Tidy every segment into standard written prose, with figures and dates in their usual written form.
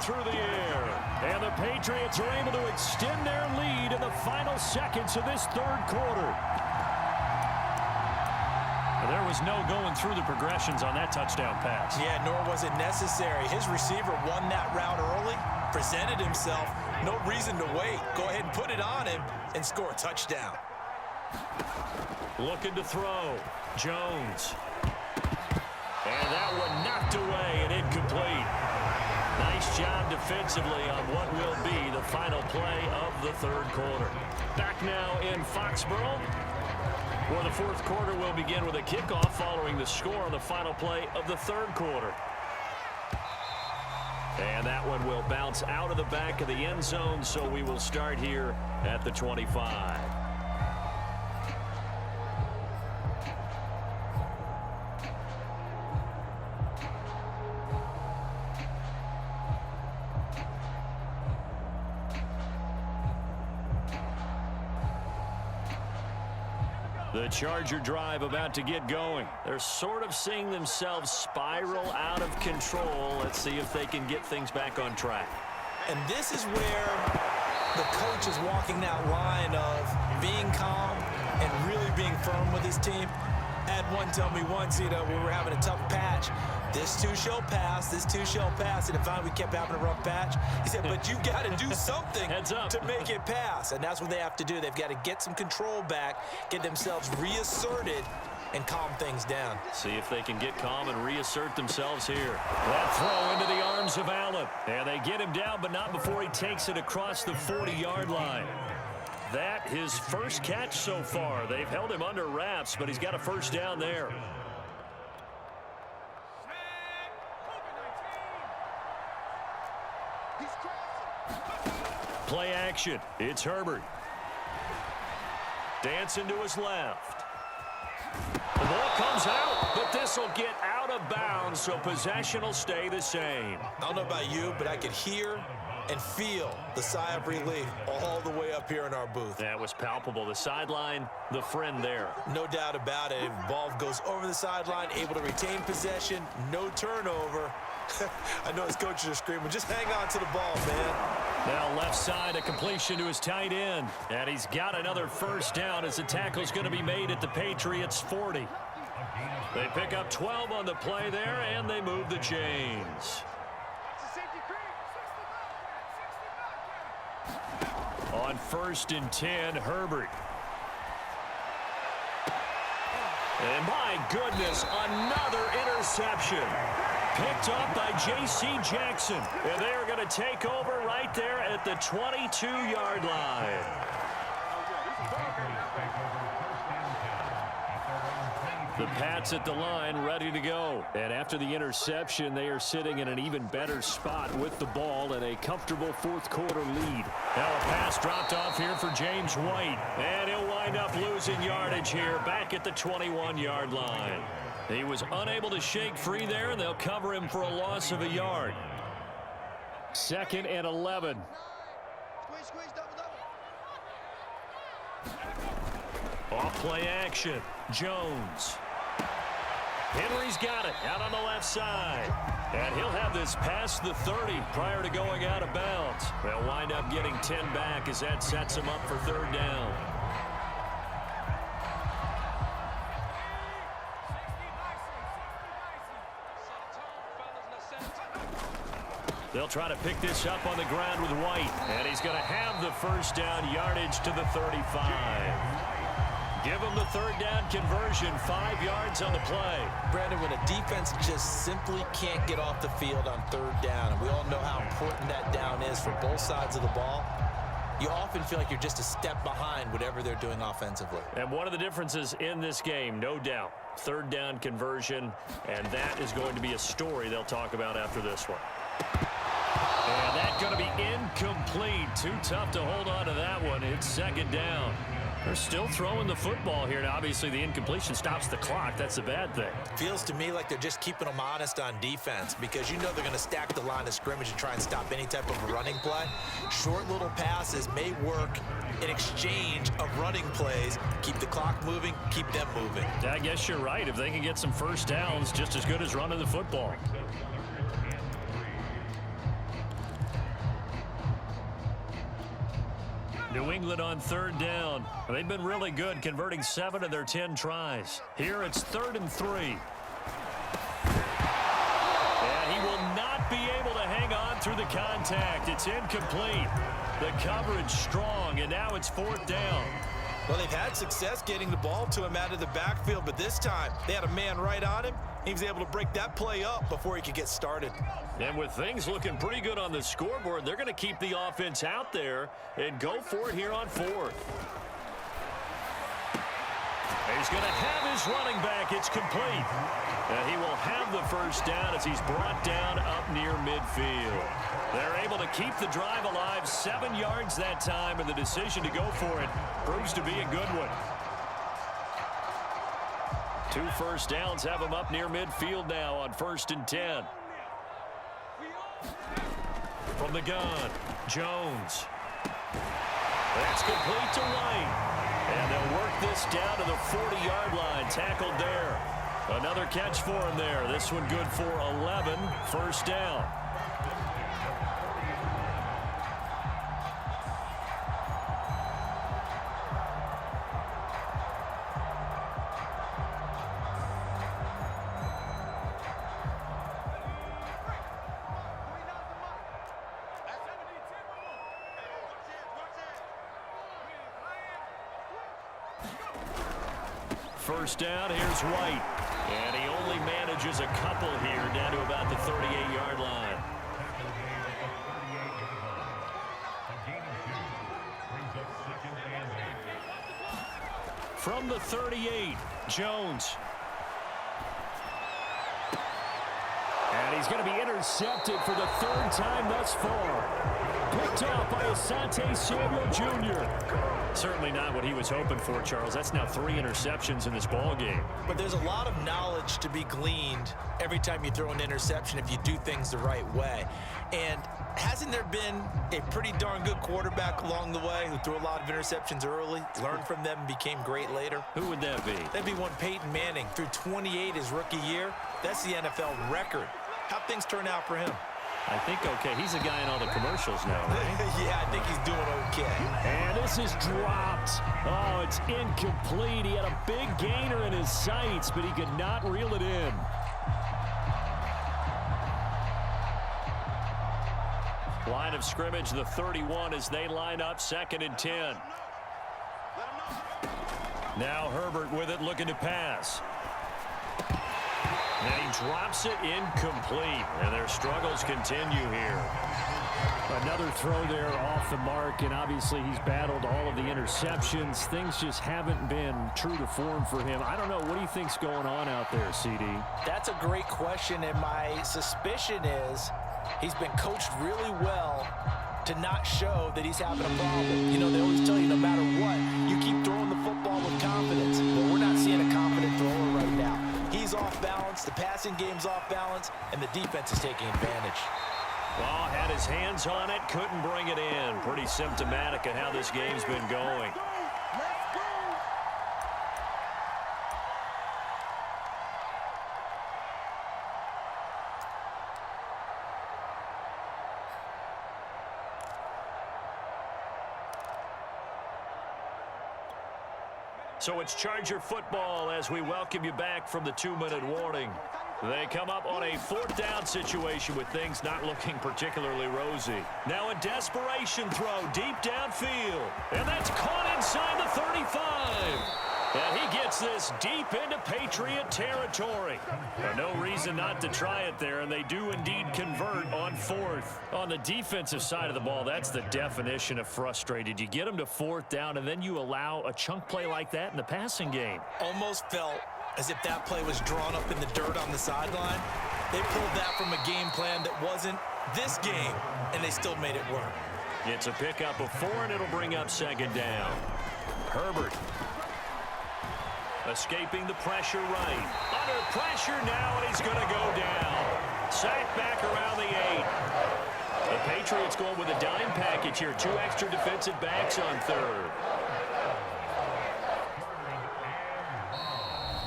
through the air. And the Patriots are able to extend their lead in the final seconds of this third quarter. There was no going through the progressions on that touchdown pass. Yeah, nor was it necessary. His receiver won that route early, presented himself. No reason to wait. Go ahead and put it on him and score a touchdown. Looking to throw. Jones. And that one knocked away and incomplete. Nice job defensively on what will be the final play of the third quarter. Back now in Foxborough, where the fourth quarter will begin with a kickoff following the score on the final play of the third quarter. And that one will bounce out of the back of the end zone, so we will start here at the 25. The Charger drive about to get going. They're sort of seeing themselves spiral out of control. Let's see if they can get things back on track. And this is where the coach is walking that line of being calm and really being firm with his team. I had one tell me once, we were having a tough patch. This too shall pass, this too shall pass. And finally we kept having a rough patch. He said, but you've got to do something to make it pass. And that's what they have to do. They've got to get some control back, get themselves reasserted, and calm things down. See if they can get calm and reassert themselves here. That throw into the arms of Allen. And they get him down, but not before he takes it across the 40-yard line. That his first catch so far. They've held him under wraps, but he's got a first down there. Play action. It's Herbert. Dancing to his left. The ball comes out, but this will get out of bounds, so possession will stay the same. I don't know about you, but I could hear and feel the sigh of relief all the way up here in our booth. That was palpable. The sideline, the friend there. No doubt about it. If the ball goes over the sideline, able to retain possession, no turnover. I know his coaches are screaming, just hang on to the ball, man. Now left side, a completion to his tight end. And he's got another first down as the tackle's going to be made at the Patriots' 40. They pick up 12 on the play there, and they move the chains. On 1st and 10, Herbert. And my goodness, another interception. Picked up by J.C. Jackson. And they are going to take over right there at the 22-yard line. The Pats at the line, ready to go. And after the interception, they are sitting in an even better spot with the ball and a comfortable fourth quarter lead. Now a pass dropped off here for James White. And he'll wind up losing yardage here back at the 21-yard line. He was unable to shake free there, and they'll cover him for a loss of a yard. 2nd and 11. Off play action. Jones. Henry's got it out on the left side. And he'll have this past the 30 prior to going out of bounds. They'll wind up getting 10 back as that sets him up for 3rd down. They'll try to pick this up on the ground with White. And he's going to have the first down, yardage to the 35. Give him the 3rd down conversion, 5 yards on the play. Brandon, when a defense just simply can't get off the field on 3rd down, and we all know how important that down is for both sides of the ball, you often feel like you're just a step behind whatever they're doing offensively. And one of the differences in this game, no doubt, 3rd down conversion, and that is going to be a story they'll talk about after this one. And that's going to be incomplete. Too tough to hold on to that one. It's 2nd down. They're still throwing the football here. Now, obviously, the incompletion stops the clock. That's a bad thing. Feels to me like they're just keeping them honest on defense because you know they're going to stack the line of scrimmage and try and stop any type of a running play. Short little passes may work in exchange of running plays. Keep the clock moving, keep them moving. I guess you're right. If they can get some first downs, just as good as running the football. New England on third down. They've been really good, converting 7 of their 10 tries. Here it's 3rd and 3. And he will not be able to hang on through the contact. It's incomplete. The coverage strong, and now it's 4th down. Well, they've had success getting the ball to him out of the backfield, but this time they had a man right on him. He was able to break that play up before he could get started. And with things looking pretty good on the scoreboard, they're going to keep the offense out there and go for it here on 4th. He's going to have his running back. It's complete. And he will have the first down as he's brought down up near midfield. They're able to keep the drive alive, 7 yards that time, and the decision to go for it proves to be a good one. 2 first downs have him up near midfield now on 1st and 10. From the gun, Jones. That's complete to White. And they'll work this down to the 40-yard line. Tackled there. Another catch for him there. This one good for 11. First down. First down, here's White. And he only manages a couple here down to about the 38-yard line. From the 38, Jones. And he's going to be intercepted for the 3rd time thus far. Picked off by Asante Samuel Jr. Certainly not what he was hoping for, Charles. That's now 3 interceptions in this ball game. But there's a lot of knowledge to be gleaned every time you throw an interception if you do things the right way. And hasn't there been a pretty darn good quarterback along the way who threw a lot of interceptions early, learned from them, and became great later? Who would that be? That'd be one Peyton Manning. Threw 28 his rookie year. That's the NFL record. How'd things turn out for him? I think okay. He's a guy in all the commercials now, right? Yeah, I think he's doing okay. And this is dropped. Oh, it's incomplete. He had a big gainer in his sights, but he could not reel it in. Line of scrimmage, the 31 as they line up 2nd and 10. Now Herbert with it, looking to pass. And he drops it incomplete, and their struggles continue here. Another throw there off the mark, and obviously he's battled all of the interceptions. Things just haven't been true to form for him. I don't know. What do you think's going on out there, CD? That's a great question, and my suspicion is he's been coached really well to not show that he's having a problem. You know, they always tell you no matter what, you keep throwing the football with confidence. But we're not seeing a confident thrower right now. He's off balance, the passing game's off balance, and the defense is taking advantage. Well, had his hands on it, couldn't bring it in. Pretty symptomatic of how this game's been going. So it's Charger football as we welcome you back from the 2-minute warning. They come up on a 4th down situation with things not looking particularly rosy. Now a desperation throw deep downfield. And that's caught inside the 35. And he gets this deep into Patriot territory. No reason not to try it there, and they do indeed convert on 4th. On the defensive side of the ball, that's the definition of frustrated. You get them to 4th down, and then you allow a chunk play like that in the passing game. Almost felt as if that play was drawn up in the dirt on the sideline. They pulled that from a game plan that wasn't this game, and they still made it work. It's a pickup of 4, and it'll bring up 2nd down. Herbert escaping the pressure right. Under pressure now, and he's going to go down. Sacked back around the 8. The Patriots going with a dime package here. 2 extra defensive backs on 3rd.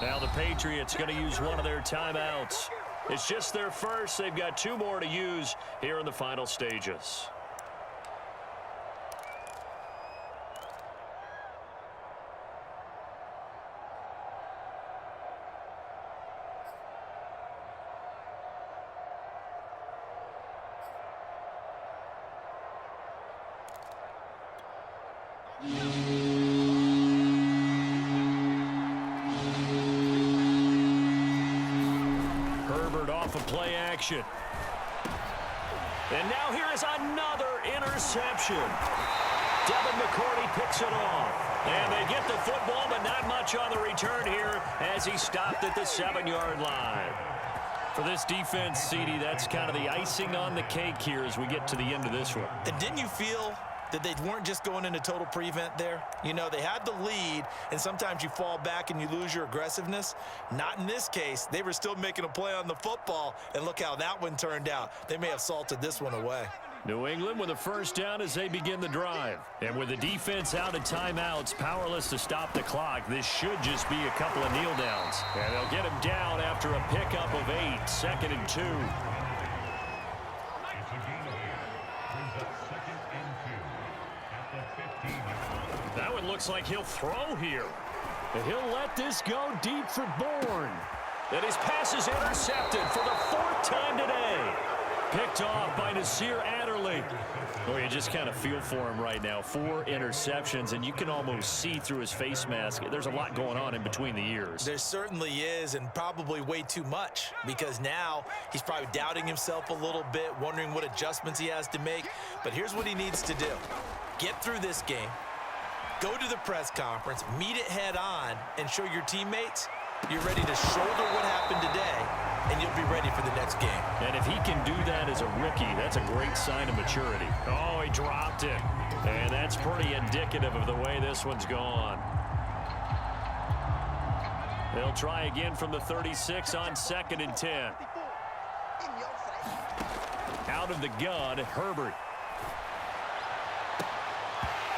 Now the Patriots going to use one of their timeouts. It's just their first. They've got 2 more to use here in the final stages. Herbert off of play action. And now here is another interception. Devin McCourty picks it off. And they get the football, but not much on the return here as he stopped at the 7-yard line. For this defense, CD, that's kind of the icing on the cake here as we get to the end of this one. And didn't you feel that they weren't just going into total prevent there? You know, they had the lead, and sometimes you fall back and you lose your aggressiveness. Not in this case. They were still making a play on the football, and look how that one turned out. They may have salted this one away. New England with a first down as they begin the drive. And with the defense out of timeouts, powerless to stop the clock, this should just be a couple of kneel downs. And they'll get him down after a pickup of 8, 2nd and 2. That one looks like he'll throw here. And he'll let this go deep for Bourne. And his pass is intercepted for the 4th time today. Picked off by Nasir Adderley. Oh, you just kind of feel for him right now. 4 interceptions, and you can almost see through his face mask. There's a lot going on in between the ears. There certainly is, and probably way too much, because now he's probably doubting himself a little bit, wondering what adjustments he has to make. But here's what he needs to do. Get through this game, go to the press conference, meet it head on, and show your teammates you're ready to shoulder what happened today, and you'll be ready for the next game. And if he can do that as a rookie, that's a great sign of maturity. Oh, he dropped it. And that's pretty indicative of the way this one's gone. They'll try again from the 36 on 2nd and 10. Out of the gun, Herbert.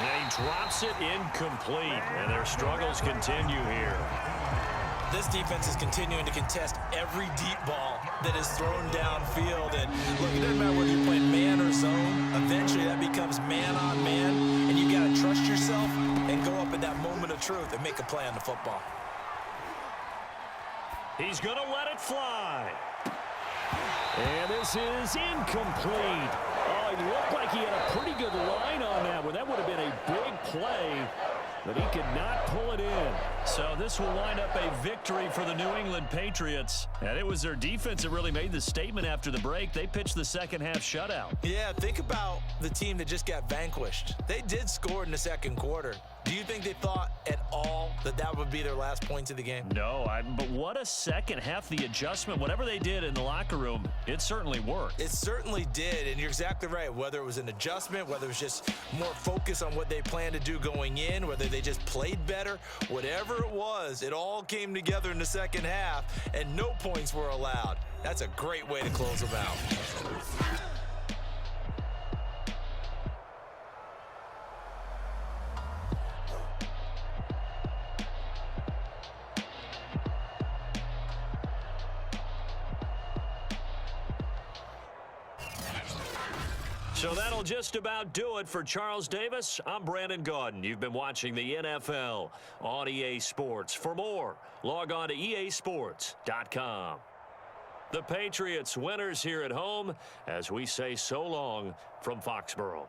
And he drops it incomplete. And their struggles continue here. This defense is continuing to contest every deep ball that is thrown downfield. And look, it doesn't matter whether you're playing man or zone. Eventually, that becomes man on man. And you got to trust yourself and go up at that moment of truth and make a play on the football. He's going to let it fly. And this is incomplete. Oh, it looked like he had a pretty good line on that one. That would have been a big play, but he could not pull it in. So this will wind up a victory for the New England Patriots. And it was their defense that really made the statement after the break. They pitched the second half shutout. Yeah, think about the team that just got vanquished. They did score in the second quarter. Do you think they thought at all that that would be their last points of the game? No, but what a second half. The adjustment, whatever they did in the locker room, it certainly worked. It certainly did, and you're exactly right. Whether it was an adjustment, whether it was just more focus on what they planned to do going in, whether they just played better, whatever it was, it all came together in the second half, and no points were allowed. That's a great way to close them out. So that'll just about do it for Charles Davis. I'm Brandon Gaudin. You've been watching the NFL on EA Sports. For more, log on to easports.com. The Patriots winners here at home as we say so long from Foxborough.